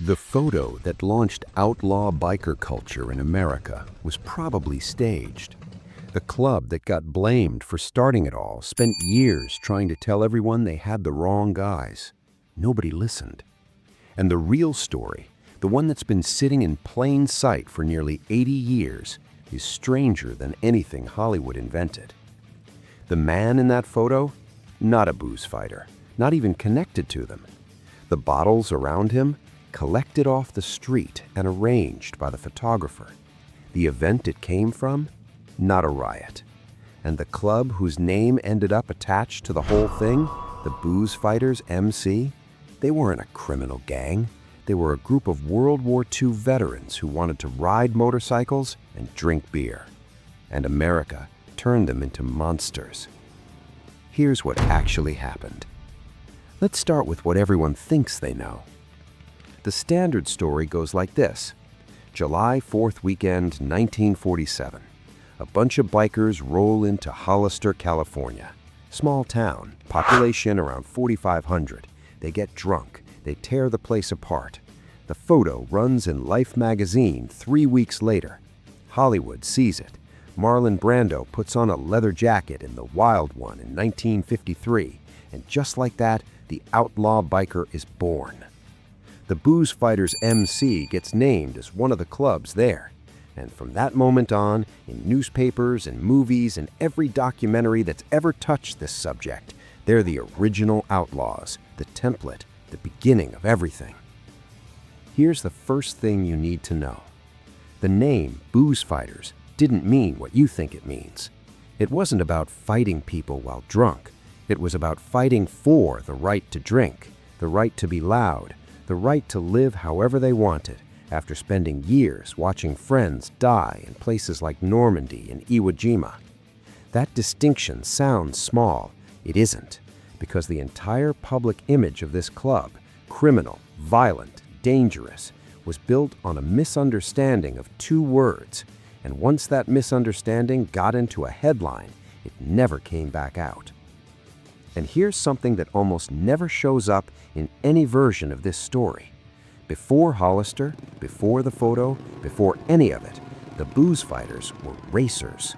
The photo that launched outlaw biker culture in America was probably staged. The club that got blamed for starting it all spent years trying to tell everyone they had the wrong guys. Nobody listened. And the real story, the one that's been sitting in plain sight for nearly 80 years, is stranger than anything Hollywood invented. The man in that photo? Not a booze fighter, not even connected to them. The bottles around him? Collected off the street and arranged by the photographer. The event it came from? Not a riot. And the club whose name ended up attached to the whole thing, the Boozefighters MC, they weren't a criminal gang. They were a group of World War II veterans who wanted to ride motorcycles and drink beer. And America turned them into monsters. Here's what actually happened. Let's start with what everyone thinks they know. The standard story goes like this. July 4th weekend, 1947. A bunch of bikers roll into Hollister, California. Small town, population around 4,500. They get drunk. They tear the place apart. The photo runs in Life magazine 3 weeks later. Hollywood sees it. Marlon Brando puts on a leather jacket in The Wild One in 1953. And just like that, the outlaw biker is born. The Boozefighters MC gets named as one of the clubs there. And from that moment on, in newspapers and movies and every documentary that's ever touched this subject, they're the original outlaws, the template, the beginning of everything. Here's the first thing you need to know. The name Boozefighters didn't mean what you think it means. It wasn't about fighting people while drunk. It was about fighting for the right to drink, the right to be loud, the right to live however they wanted after spending years watching friends die in places like Normandy and Iwo Jima. That distinction sounds small. It isn't, because the entire public image of this club, criminal, violent, dangerous, was built on a misunderstanding of two words, and once that misunderstanding got into a headline, it never came back out. And here's something that almost never shows up in any version of this story. Before Hollister, before the photo, before any of it, the Boozefighters were racers.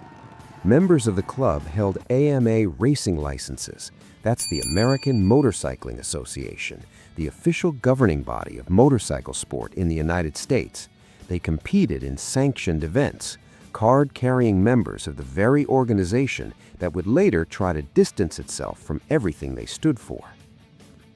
Members of the club held AMA racing licenses. That's the American Motorcycling Association, the official governing body of motorcycle sport in the United States. They competed in sanctioned events, card-carrying members of the very organization that would later try to distance itself from everything they stood for.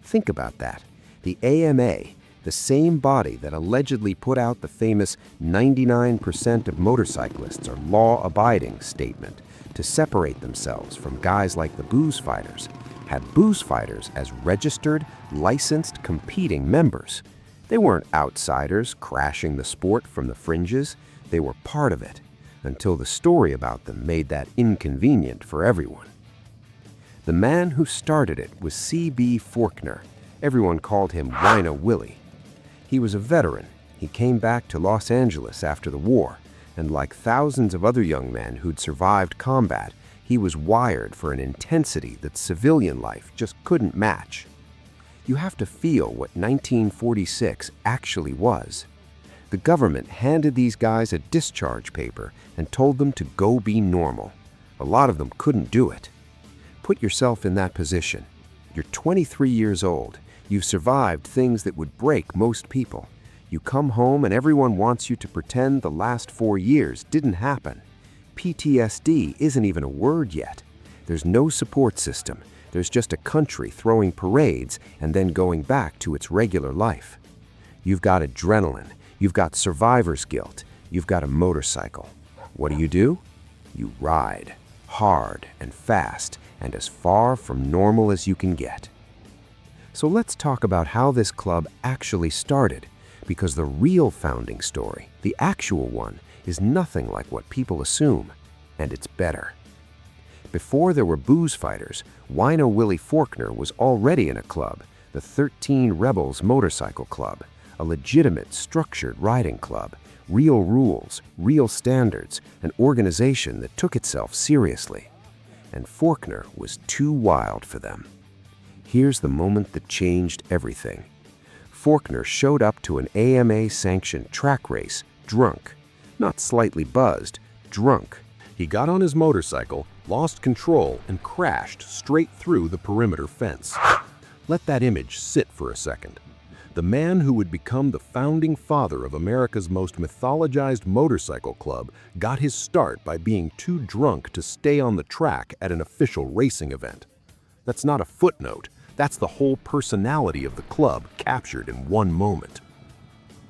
Think about that. The AMA, the same body that allegedly put out the famous 99% of motorcyclists are law-abiding statement to separate themselves from guys like the Boozefighters, had Boozefighters as registered, licensed, competing members. They weren't outsiders crashing the sport from the fringes. They were part of it, until the story about them made that inconvenient for everyone. The man who started it was C.B. Forkner. Everyone called him Wino Willie. He was a veteran. He came back to Los Angeles after the war, and like thousands of other young men who'd survived combat, he was wired for an intensity that civilian life just couldn't match. You have to feel what 1946 actually was. The government handed these guys a discharge paper and told them to go be normal. A lot of them couldn't do it. Put yourself in that position. You're 23 years old. You've survived things that would break most people. You come home and everyone wants you to pretend the last 4 years didn't happen. PTSD isn't even a word yet. There's no support system. There's just a country throwing parades and then going back to its regular life. You've got adrenaline. You've got survivor's guilt. You've got a motorcycle. What do? You ride, hard and fast, and as far from normal as you can get. So let's talk about how this club actually started, because the real founding story, the actual one, is nothing like what people assume, and it's better. Before there were Boozefighters, Wino Willie Forkner was already in a club, the 13 Rebels Motorcycle Club, a legitimate, structured riding club, real rules, real standards, an organization that took itself seriously. And Forkner was too wild for them. Here's the moment that changed everything. Forkner showed up to an AMA-sanctioned track race, drunk. Not slightly buzzed, drunk. He got on his motorcycle, lost control, and crashed straight through the perimeter fence. Let that image sit for a second. The man who would become the founding father of America's most mythologized motorcycle club got his start by being too drunk to stay on the track at an official racing event. That's not a footnote. That's the whole personality of the club captured in one moment.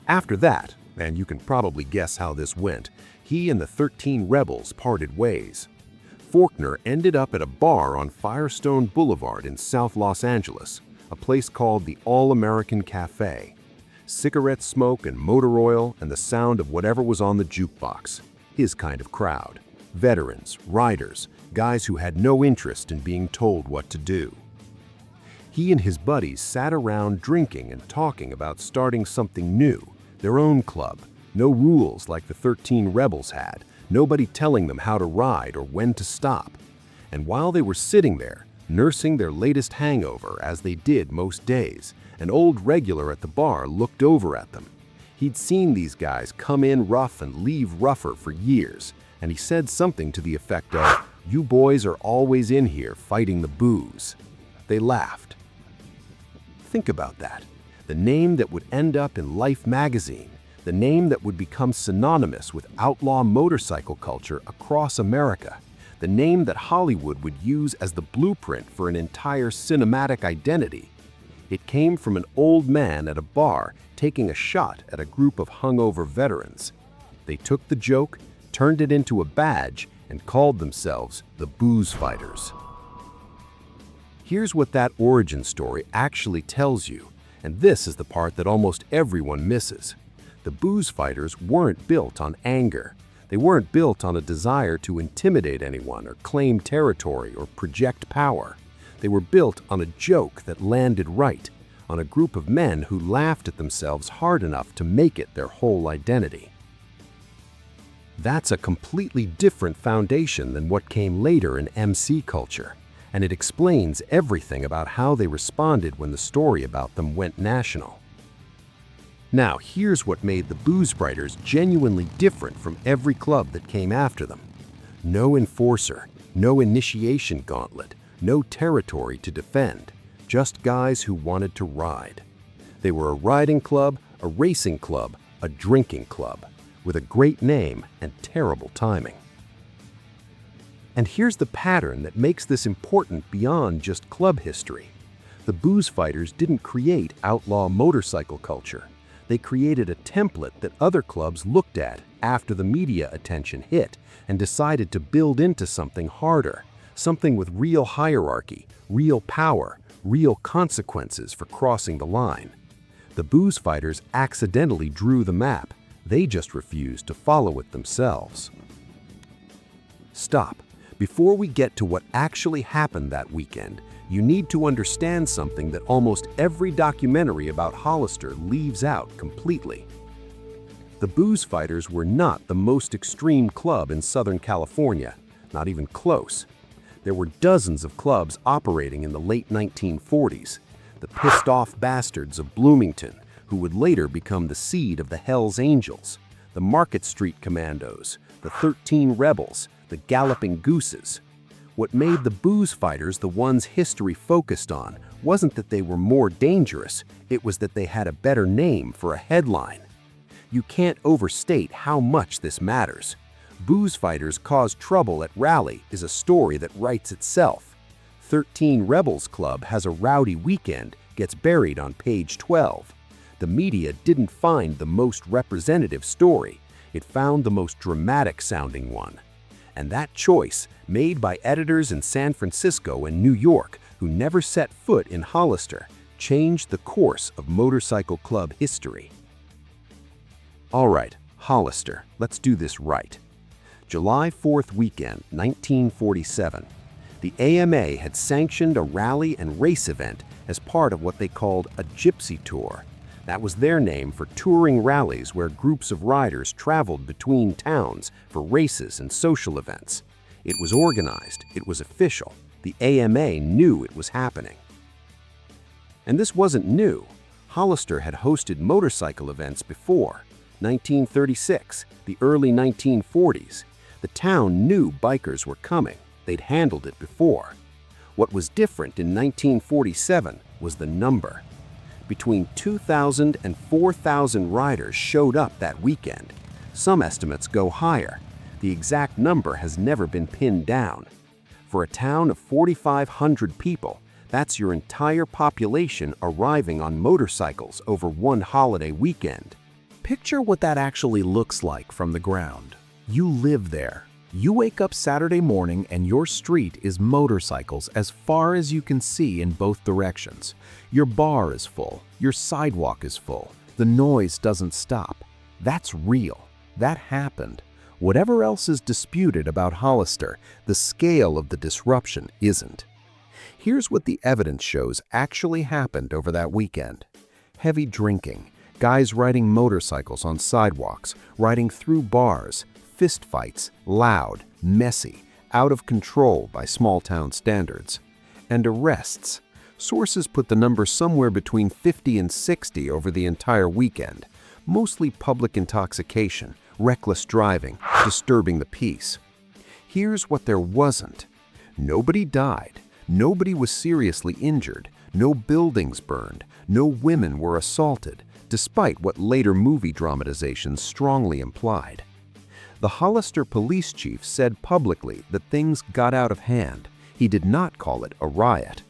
After that, and you can probably guess how this went, he and the 13 Rebels parted ways. Forkner ended up at a bar on Firestone Boulevard in South Los Angeles, a place called the All-American Cafe. Cigarette smoke and motor oil and the sound of whatever was on the jukebox. His kind of crowd. Veterans, riders, guys who had no interest in being told what to do. He and his buddies sat around drinking and talking about starting something new, their own club. No rules like the 13 Rebels had, nobody telling them how to ride or when to stop. And while they were sitting there, nursing their latest hangover as they did most days, an old regular at the bar looked over at them. He'd seen these guys come in rough and leave rougher for years, and he said something to the effect of, "You boys are always in here fighting the booze." They laughed. Think about that. The name that would end up in Life magazine, the name that would become synonymous with outlaw motorcycle culture across America, the name that Hollywood would use as the blueprint for an entire cinematic identity. It came from an old man at a bar taking a shot at a group of hungover veterans. They took the joke, turned it into a badge, and called themselves the Boozefighters. Here's what that origin story actually tells you, and this is the part that almost everyone misses. The Boozefighters weren't built on anger. They weren't built on a desire to intimidate anyone or claim territory or project power. They were built on a joke that landed right, on a group of men who laughed at themselves hard enough to make it their whole identity. That's a completely different foundation than what came later in MC culture, and it explains everything about how they responded when the story about them went national. Now, here's what made the Boozefighters genuinely different from every club that came after them. No enforcer, no initiation gauntlet, no territory to defend, just guys who wanted to ride. They were a riding club, a racing club, a drinking club, with a great name and terrible timing. And here's the pattern that makes this important beyond just club history. The Boozefighters didn't create outlaw motorcycle culture. They created a template that other clubs looked at after the media attention hit and decided to build into something harder, something with real hierarchy, real power, real consequences for crossing the line. The Boozefighters accidentally drew the map. They just refused to follow it themselves. Stop. Before we get to what actually happened that weekend, you need to understand something that almost every documentary about Hollister leaves out completely. The Boozefighters were not the most extreme club in Southern California, not even close. There were dozens of clubs operating in the late 1940s, the pissed-off bastards of Bloomington, who would later become the seed of the Hells Angels, the Market Street Commandos, the 13 Rebels, the Galloping Gooses. What made the Boozefighters the ones history focused on wasn't that they were more dangerous, it was that they had a better name for a headline. You can't overstate how much this matters. Boozefighters Caused Trouble at Rally is a story that writes itself. 13 Rebels Club has a rowdy weekend, gets buried on page 12. The media didn't find the most representative story, it found the most dramatic sounding one. And that choice, made by editors in San Francisco and New York who never set foot in Hollister, changed the course of motorcycle club history. All right, Hollister, let's do this right. July 4th weekend, 1947. The AMA had sanctioned a rally and race event as part of what they called a gypsy tour. That was their name for touring rallies where groups of riders traveled between towns for races and social events. It was organized, it was official. The AMA knew it was happening. And this wasn't new. Hollister had hosted motorcycle events before. 1936, the early 1940s. The town knew bikers were coming. They'd handled it before. What was different in 1947 was the number. Between 2,000 and 4,000 riders showed up that weekend. Some estimates go higher. The exact number has never been pinned down. For a town of 4,500 people, that's your entire population arriving on motorcycles over one holiday weekend. Picture what that actually looks like from the ground. You live there. You wake up Saturday morning and your street is motorcycles as far as you can see in both directions. Your bar is full. Your sidewalk is full. The noise doesn't stop. That's real. That happened. Whatever else is disputed about Hollister, the scale of the disruption isn't. Here's what the evidence shows actually happened over that weekend. Heavy drinking, guys riding motorcycles on sidewalks, riding through bars, fistfights, loud, messy, out of control by small-town standards. And arrests. Sources put the number somewhere between 50 and 60 over the entire weekend. Mostly public intoxication, reckless driving, disturbing the peace. Here's what there wasn't. Nobody died. Nobody was seriously injured. No buildings burned. No women were assaulted, despite what later movie dramatizations strongly implied. The Hollister police chief said publicly that things got out of hand. He did not call it a riot.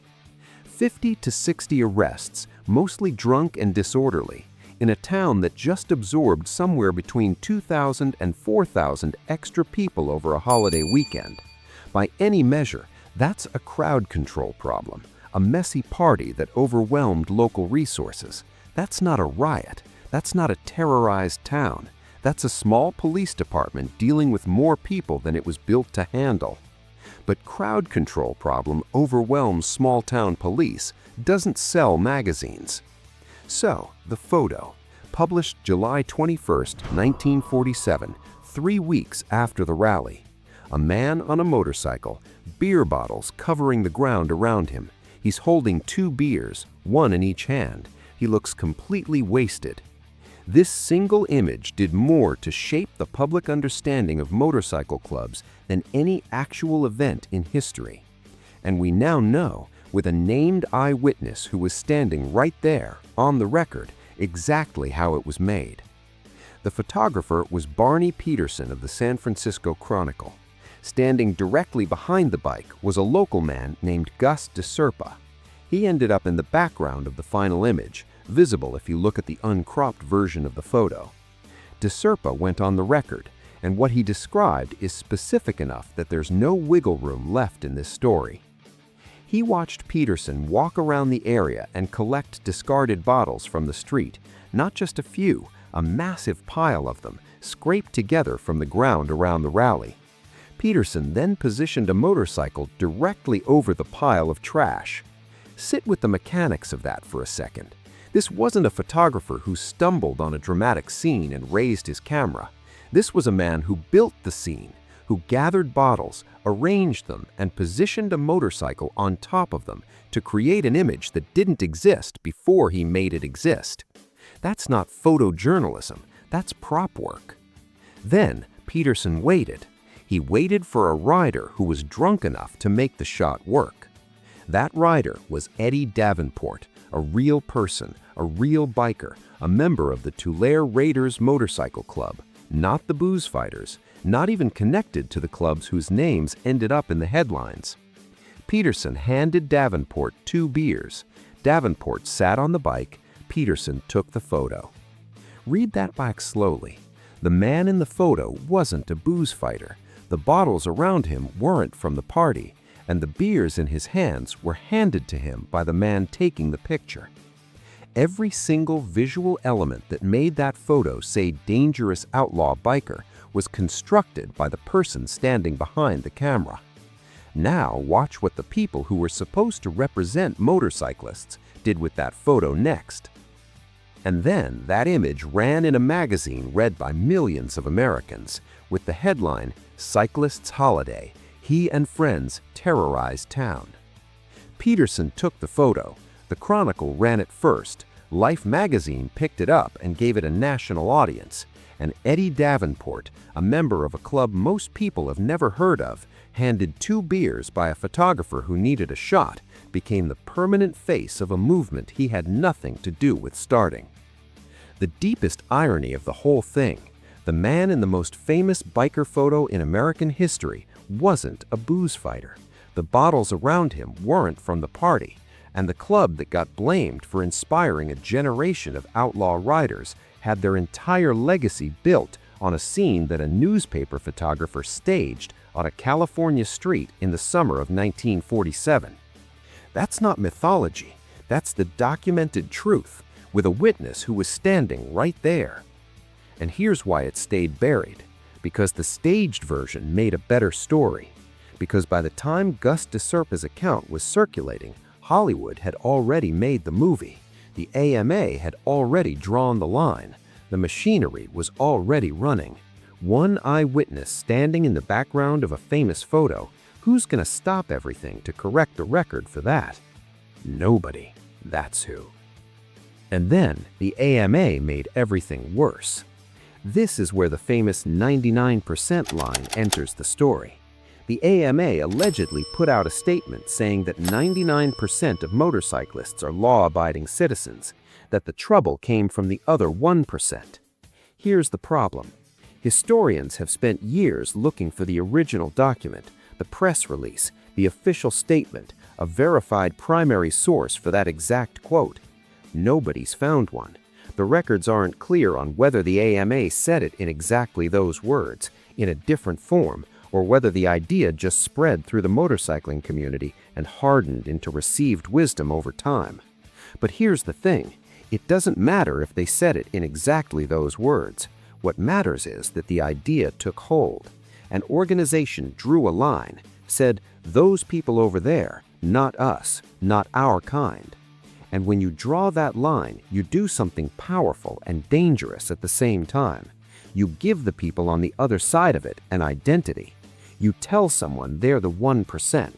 50 to 60 arrests, mostly drunk and disorderly, in a town that just absorbed somewhere between 2,000 and 4,000 extra people over a holiday weekend. By any measure, that's a crowd control problem, a messy party that overwhelmed local resources. That's not a riot. That's not a terrorized town. That's a small police department dealing with more people than it was built to handle. But crowd control problem overwhelms small-town police, doesn't sell magazines. So, the photo, published July 21st, 1947, 3 weeks after the rally. A man on a motorcycle, beer bottles covering the ground around him. He's holding 2 beers, one in each hand. He looks completely wasted. This single image did more to shape the public understanding of motorcycle clubs than any actual event in history. And we now know, with a named eyewitness who was standing right there, on the record, exactly how it was made. The photographer was Barney Peterson of the San Francisco Chronicle. Standing directly behind the bike was a local man named Gus DeSerpa. He ended up in the background of the final image, visible if you look at the uncropped version of the photo. DeSerpa went on the record, and what he described is specific enough that there's no wiggle room left in this story. He watched Peterson walk around the area and collect discarded bottles from the street, not just a few, a massive pile of them, scraped together from the ground around the rally. Peterson then positioned a motorcycle directly over the pile of trash. Sit with the mechanics of that for a second. This wasn't a photographer who stumbled on a dramatic scene and raised his camera. This was a man who built the scene, who gathered bottles, arranged them, and positioned a motorcycle on top of them to create an image that didn't exist before he made it exist. That's not photojournalism, that's prop work. Then Peterson waited. He waited for a rider who was drunk enough to make the shot work. That rider was Eddie Davenport, a real person, a real biker, a member of the Tulare Raiders Motorcycle Club, not the Boozefighters, not even connected to the clubs whose names ended up in the headlines. Peterson handed Davenport 2 beers. Davenport sat on the bike. Peterson took the photo. Read that back slowly. The man in the photo wasn't a booze fighter. The bottles around him weren't from the party, and the beers in his hands were handed to him by the man taking the picture. Every single visual element that made that photo say dangerous outlaw biker was constructed by the person standing behind the camera. Now watch what the people who were supposed to represent motorcyclists did with that photo next. And then that image ran in a magazine read by millions of Americans with the headline, "Cyclist's Holiday, He and Friends Terrorized Town." Peterson took the photo. The Chronicle ran it first. Life magazine picked it up and gave it a national audience, and Eddie Davenport, a member of a club most people have never heard of, handed 2 beers by a photographer who needed a shot, became the permanent face of a movement he had nothing to do with starting. The deepest irony of the whole thing, the man in the most famous biker photo in American history wasn't a booze fighter. The bottles around him weren't from the party, and the club that got blamed for inspiring a generation of outlaw riders had their entire legacy built on a scene that a newspaper photographer staged on a California street in the summer of 1947. That's not mythology, that's the documented truth, with a witness who was standing right there. And here's why it stayed buried. Because the staged version made a better story. Because by the time Gus DeSerpa's account was circulating, Hollywood had already made the movie. The AMA had already drawn the line. The machinery was already running. One eyewitness standing in the background of a famous photo. Who's gonna stop everything to correct the record for that? Nobody. That's who. And then the AMA made everything worse. This is where the famous 99% line enters the story. The AMA allegedly put out a statement saying that 99% of motorcyclists are law-abiding citizens, that the trouble came from the other 1%. Here's the problem. Historians have spent years looking for the original document, the press release, the official statement, a verified primary source for that exact quote. Nobody's found one. The records aren't clear on whether the AMA said it in exactly those words, in a different form, or whether the idea just spread through the motorcycling community and hardened into received wisdom over time. But here's the thing. It doesn't matter if they said it in exactly those words. What matters is that the idea took hold. An organization drew a line, said, those people over there, not us, not our kind. And when you draw that line, you do something powerful and dangerous at the same time. You give the people on the other side of it an identity. You tell someone they're the 1%.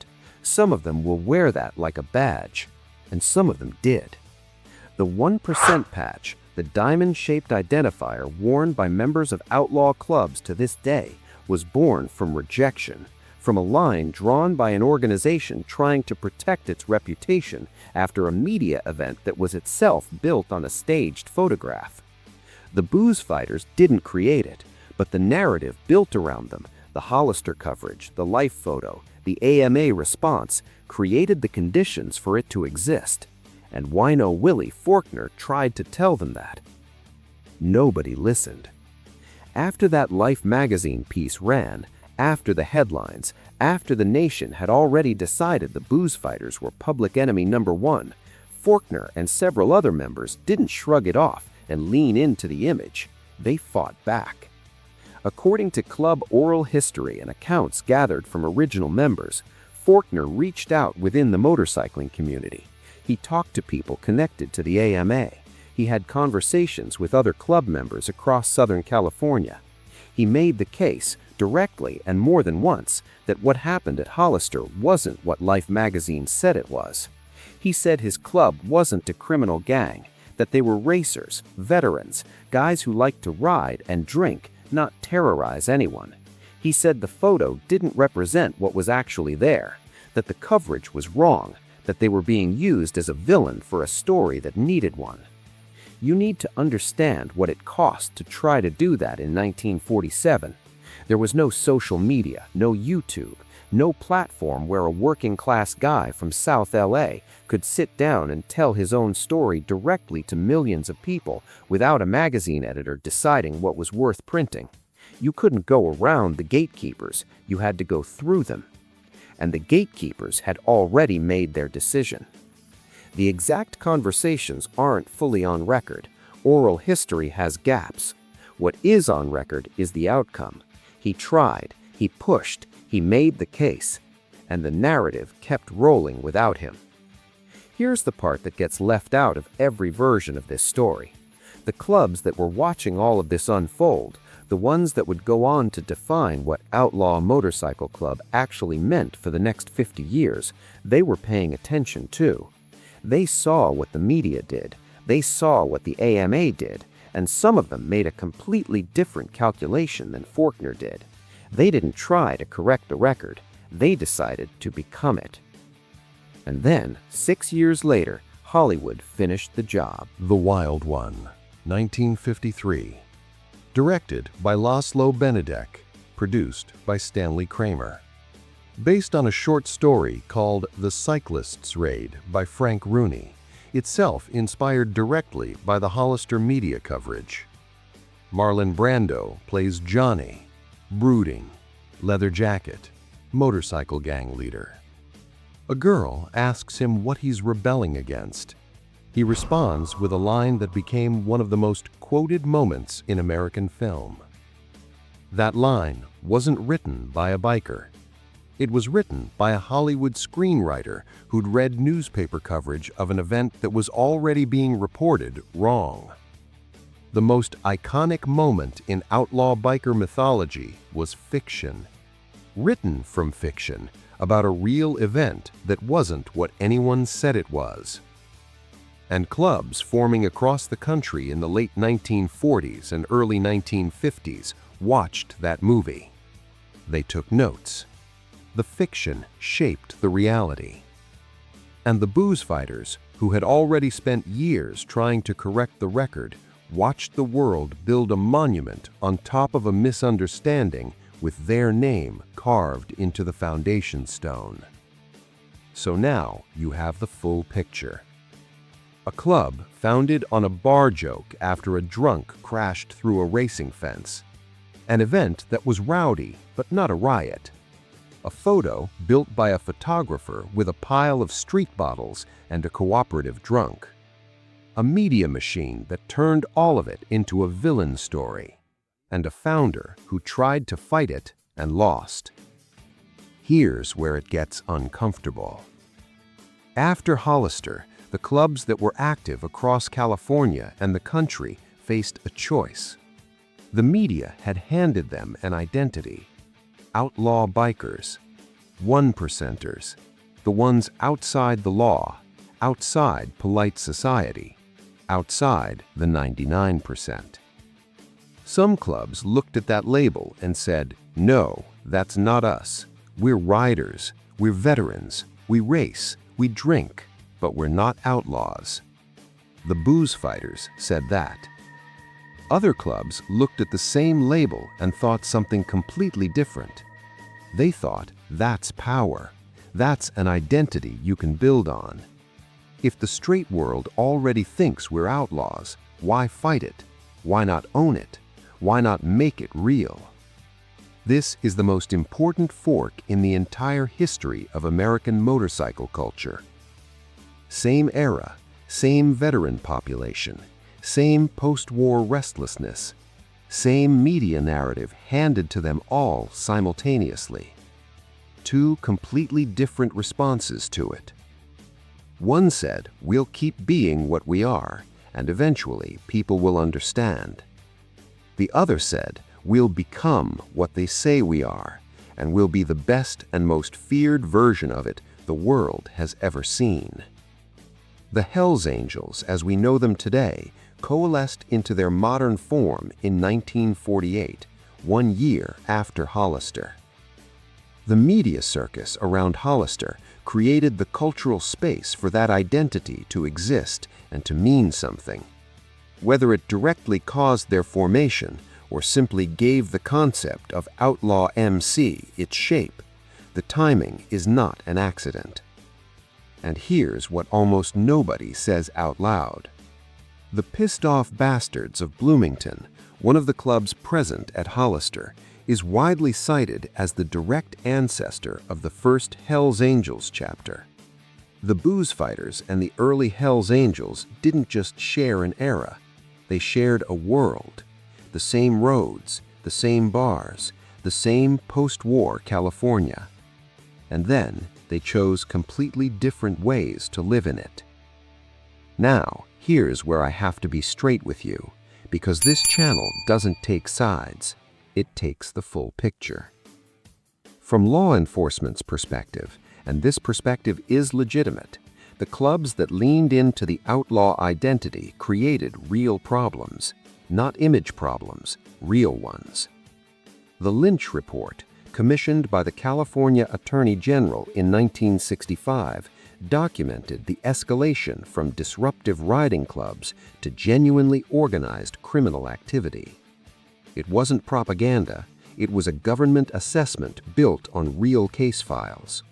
Some of them will wear that like a badge, and some of them did. The 1% patch, the diamond-shaped identifier worn by members of outlaw clubs to this day, was born from rejection, from a line drawn by an organization trying to protect its reputation after a media event that was itself built on a staged photograph. The Boozefighters didn't create it, but the narrative built around them, the Hollister coverage, the life photo, the AMA response, created the conditions for it to exist. And Wino Willie Forkner tried to tell them that. Nobody listened. After that Life magazine piece ran, after the headlines, after the nation had already decided the Boozefighters were public enemy number 1, Forkner and several other members didn't shrug it off and lean into the image. They fought back. According to club oral history and accounts gathered from original members, Forkner reached out within the motorcycling community. He talked to people connected to the AMA. He had conversations with other club members across Southern California. He made the case, directly and more than once, that what happened at Hollister wasn't what Life magazine said it was. He said his club wasn't a criminal gang, that they were racers, veterans, guys who liked to ride and drink, not terrorize anyone. He said the photo didn't represent what was actually there, that the coverage was wrong, that they were being used as a villain for a story that needed one. You need to understand what it cost to try to do that in 1947. There was no social media, no YouTube, no platform where a working-class guy from South LA could sit down and tell his own story directly to millions of people without a magazine editor deciding what was worth printing. You couldn't go around the gatekeepers, you had to go through them. And the gatekeepers had already made their decision. The exact conversations aren't fully on record. Oral history has gaps. What is on record is the outcome. He tried, he pushed, he made the case, and the narrative kept rolling without him. Here's the part that gets left out of every version of this story. The clubs that were watching all of this unfold, the ones that would go on to define what Outlaw Motorcycle Club actually meant for the next 50 years, they were paying attention too. They saw what the media did, They saw what the AMA did, and some of them made a completely different calculation than Forkner did. They didn't try to correct the record, they decided to become it. And then, 6 years later, Hollywood finished the job. The Wild One, 1953. Directed by Laszlo Benedek, produced by Stanley Kramer. Based on a short story called The Cyclists' Raid by Frank Rooney, itself inspired directly by the Hollister media coverage. Marlon Brando plays Johnny, brooding, leather jacket, motorcycle gang leader. A girl asks him what he's rebelling against. He responds with a line that became one of the most quoted moments in American film. That line wasn't written by a biker. It was written by a Hollywood screenwriter who'd read newspaper coverage of an event that was already being reported wrong. The most iconic moment in outlaw biker mythology was fiction. Written from fiction about a real event that wasn't what anyone said it was. And clubs forming across the country in the late 1940s and early 1950s watched that movie. They took notes. The fiction shaped the reality. And the Boozefighters, who had already spent years trying to correct the record, watched the world build a monument on top of a misunderstanding with their name carved into the foundation stone. So now you have the full picture. A club founded on a bar joke after a drunk crashed through a racing fence. An event that was rowdy, but not a riot. A photo built by a photographer with a pile of street bottles and a cooperative drunk. A media machine that turned all of it into a villain story. And a founder who tried to fight it and lost. Here's where it gets uncomfortable. After Hollister, the clubs that were active across California and the country faced a choice. The media had handed them an identity. Outlaw bikers, 1%ers, the ones outside the law, outside polite society, outside the 99%. Some clubs looked at that label and said, "No, that's not us. We're riders, we're veterans, we race, we drink, but we're not outlaws." The Boozefighters said that. Other clubs looked at the same label and thought something completely different. They thought, that's power. That's an identity you can build on. If the straight world already thinks we're outlaws, why fight it? Why not own it? Why not make it real? This is the most important fork in the entire history of American motorcycle culture. Same era, same veteran population, same post-war restlessness, same media narrative handed to them all simultaneously. Two completely different responses to it. One said, "We'll keep being what we are, and eventually people will understand." The other said, "We'll become what they say we are, and we'll be the best and most feared version of it the world has ever seen." The Hells Angels, as we know them today, coalesced into their modern form in 1948, 1 year after Hollister. The media circus around Hollister created the cultural space for that identity to exist and to mean something. Whether it directly caused their formation or simply gave the concept of Outlaw MC its shape, the timing is not an accident. And here's what almost nobody says out loud. The pissed-off bastards of Bloomington, one of the clubs present at Hollister, is widely cited as the direct ancestor of the first Hells Angels chapter. The Boozefighters and the early Hells Angels didn't just share an era, they shared a world. The same roads, the same bars, the same post-war California. And then they chose completely different ways to live in it. Now, here's where I have to be straight with you, because this channel doesn't take sides, it takes the full picture. From law enforcement's perspective, and this perspective is legitimate, The clubs that leaned into the outlaw identity created real problems, not image problems, real ones. The Lynch Report, commissioned by the California Attorney General in 1965, documented the escalation from disruptive riding clubs to genuinely organized criminal activity. It wasn't propaganda, it was a government assessment built on real case files.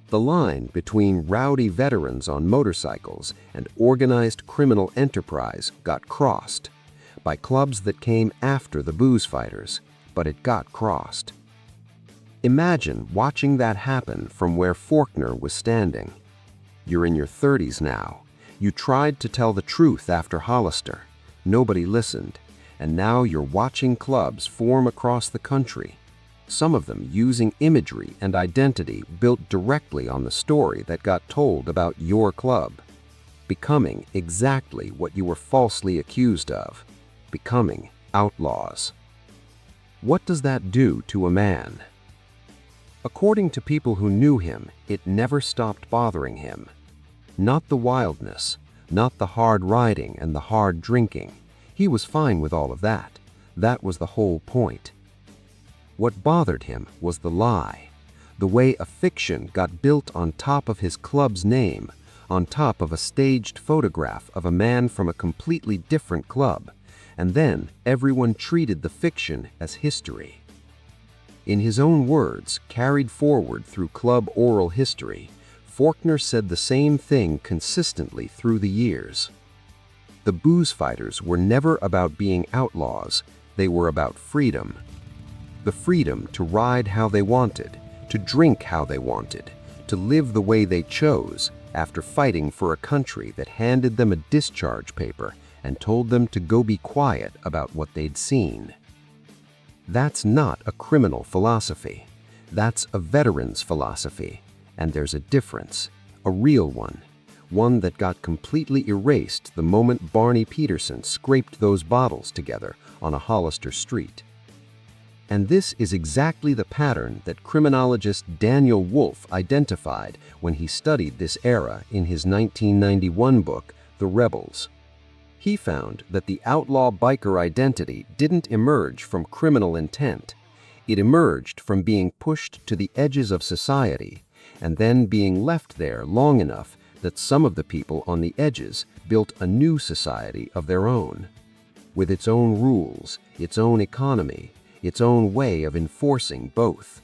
The line between rowdy veterans on motorcycles and organized criminal enterprise got crossed by clubs that came after the Boozefighters, but it got crossed. Imagine watching that happen from where Forkner was standing. You're in your 30s now. You tried to tell the truth after Hollister. Nobody listened. And now you're watching clubs form across the country, some of them using imagery and identity built directly on the story that got told about your club, becoming exactly what you were falsely accused of, becoming outlaws. What does that do to a man? According to people who knew him, it never stopped bothering him. Not the wildness, not the hard riding and the hard drinking. He was fine with all of that. That was the whole point. What bothered him was the lie, the way a fiction got built on top of his club's name, on top of a staged photograph of a man from a completely different club, and then everyone treated the fiction as history. In his own words, carried forward through club oral history, Forkner said the same thing consistently through the years. The Boozefighters were never about being outlaws, they were about freedom. The freedom to ride how they wanted, to drink how they wanted, to live the way they chose after fighting for a country that handed them a discharge paper and told them to go be quiet about what they'd seen. That's not a criminal philosophy. That's a veteran's philosophy. And there's a difference, a real one. One that got completely erased the moment Barney Peterson scraped those bottles together on a Hollister street. And this is exactly the pattern that criminologist Daniel Wolfe identified when he studied this era in his 1991 book, The Rebels. He found that the outlaw biker identity didn't emerge from criminal intent. It emerged from being pushed to the edges of society and then being left there long enough that some of the people on the edges built a new society of their own, with its own rules, its own economy, its own way of enforcing both.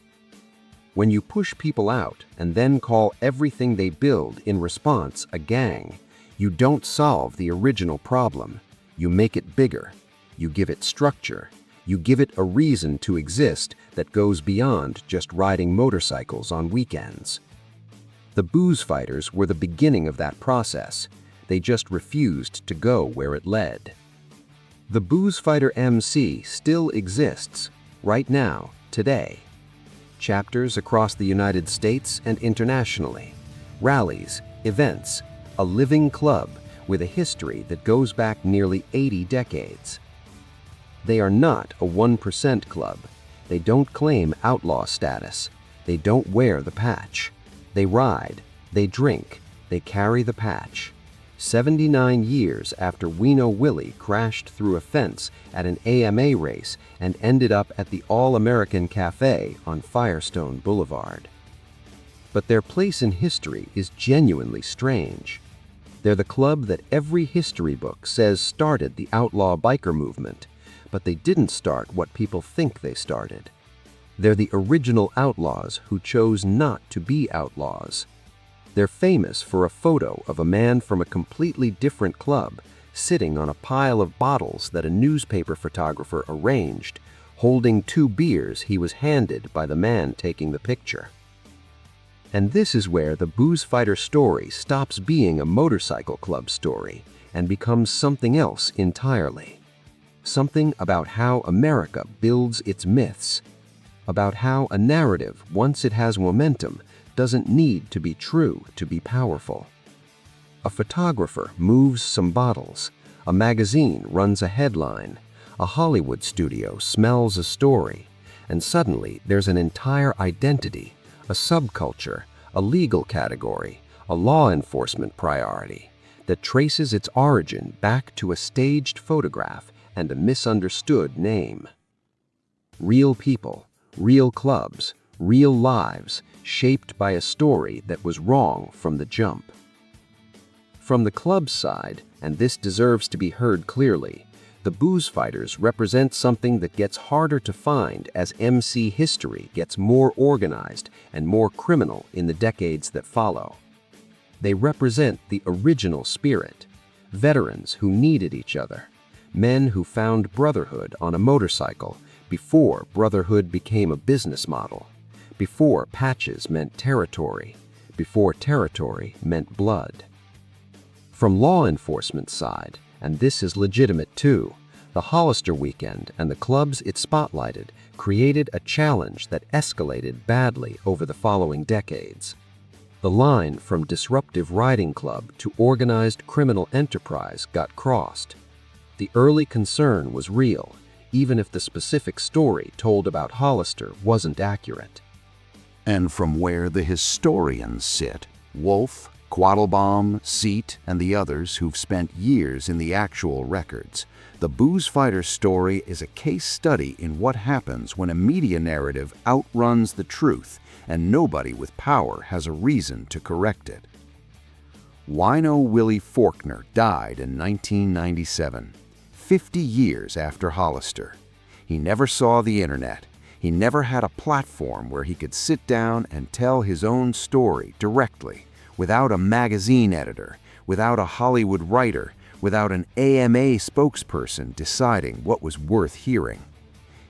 When you push people out and then call everything they build in response a gang, you don't solve the original problem. You make it bigger. You give it structure. You give it a reason to exist that goes beyond just riding motorcycles on weekends. The Boozefighters were the beginning of that process. They just refused to go where it led. The Boozefighters MC still exists, right now, today. Chapters across the United States and internationally. Rallies, events, a living club with a history that goes back nearly 80 decades. They are not a 1% club. They don't claim outlaw status. They don't wear the patch. They ride, they drink, they carry the patch. 79 years after Wino Willie crashed through a fence at an AMA race and ended up at the All-American Cafe on Firestone Boulevard. But their place in history is genuinely strange. They're the club that every history book says started the outlaw biker movement, but they didn't start what people think they started. They're the original outlaws who chose not to be outlaws. They're famous for a photo of a man from a completely different club sitting on a pile of bottles that a newspaper photographer arranged, holding 2 beers he was handed by the man taking the picture. And this is where the Boozefighters story stops being a motorcycle club story and becomes something else entirely. Something about how America builds its myths, about how a narrative, once it has momentum, doesn't need to be true to be powerful. A photographer moves some bottles, a magazine runs a headline, a Hollywood studio smells a story, and suddenly there's an entire identity, a subculture, a legal category, a law enforcement priority that traces its origin back to a staged photograph and a misunderstood name. Real people, real clubs, real lives, shaped by a story that was wrong from the jump. From the club's side, and this deserves to be heard clearly, the Boozefighters represent something that gets harder to find as MC history gets more organized and more criminal in the decades that follow. They represent the original spirit, veterans who needed each other, men who found brotherhood on a motorcycle before brotherhood became a business model, before patches meant territory, before territory meant blood. From law enforcement's side, and this is legitimate too, the Hollister weekend and the clubs it spotlighted created a challenge that escalated badly over the following decades. The line from disruptive riding club to organized criminal enterprise got crossed. The early concern was real, even if the specific story told about Hollister wasn't accurate. And from where the historians sit, Wolf, Quattlebaum, Seat, and the others who've spent years in the actual records, the Boozefighters story is a case study in what happens when a media narrative outruns the truth and nobody with power has a reason to correct it. Wino Willie Forkner died in 1997, 50 years after Hollister. He never saw the internet. He never had a platform where he could sit down and tell his own story directly, without a magazine editor, without a Hollywood writer, without an AMA spokesperson deciding what was worth hearing.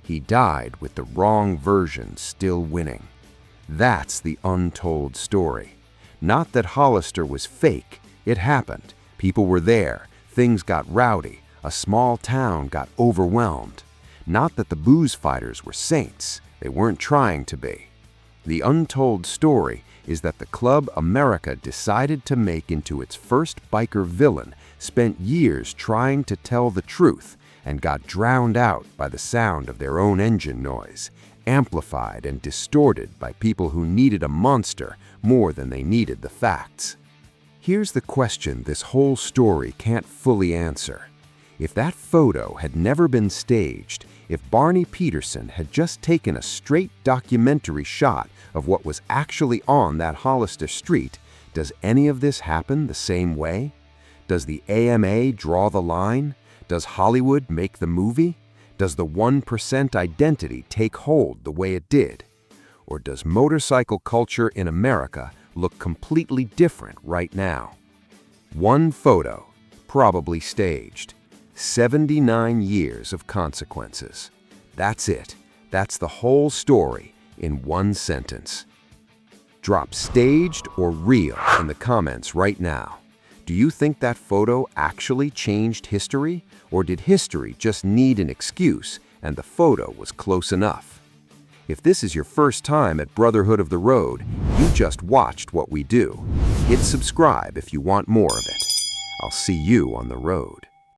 He died with the wrong version still winning. That's the untold story. Not that Hollister was fake. It happened. People were there. Things got rowdy. A small town got overwhelmed. Not that the Boozefighters were saints. They weren't trying to be. The untold story is that the club America decided to make into its first biker villain spent years trying to tell the truth and got drowned out by the sound of their own engine noise, amplified and distorted by people who needed a monster more than they needed the facts. Here's the question this whole story can't fully answer. If that photo had never been staged, if Barney Peterson had just taken a straight documentary shot of what was actually on that Hollister street, does any of this happen the same way? Does the AMA draw the line? Does Hollywood make the movie? Does the 1% identity take hold the way it did? Or does motorcycle culture in America look completely different right now? One photo, probably staged. 79 years of consequences. That's it. That's the whole story in one sentence. Drop staged or real in the comments right now. Do you think that photo actually changed history, or did history just need an excuse and the photo was close enough? If this is your first time at Brotherhood of the Road, you just watched what we do. Hit subscribe if you want more of it. I'll see you on the road.